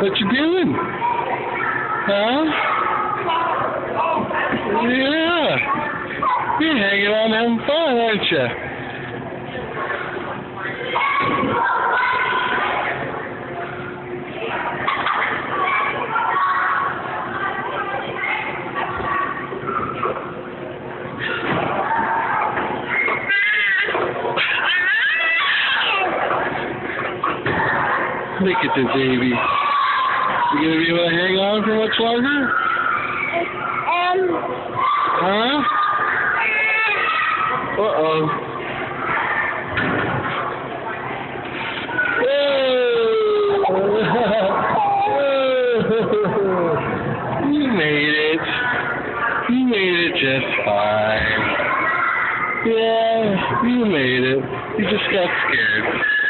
What you doing? Huh? Yeah. You're hanging on having fun, aren't you? Look at the baby. You gonna be able to hang on for much longer? Huh? Uh-oh. You made it. You made it just fine. Yeah, you made it. You just got scared.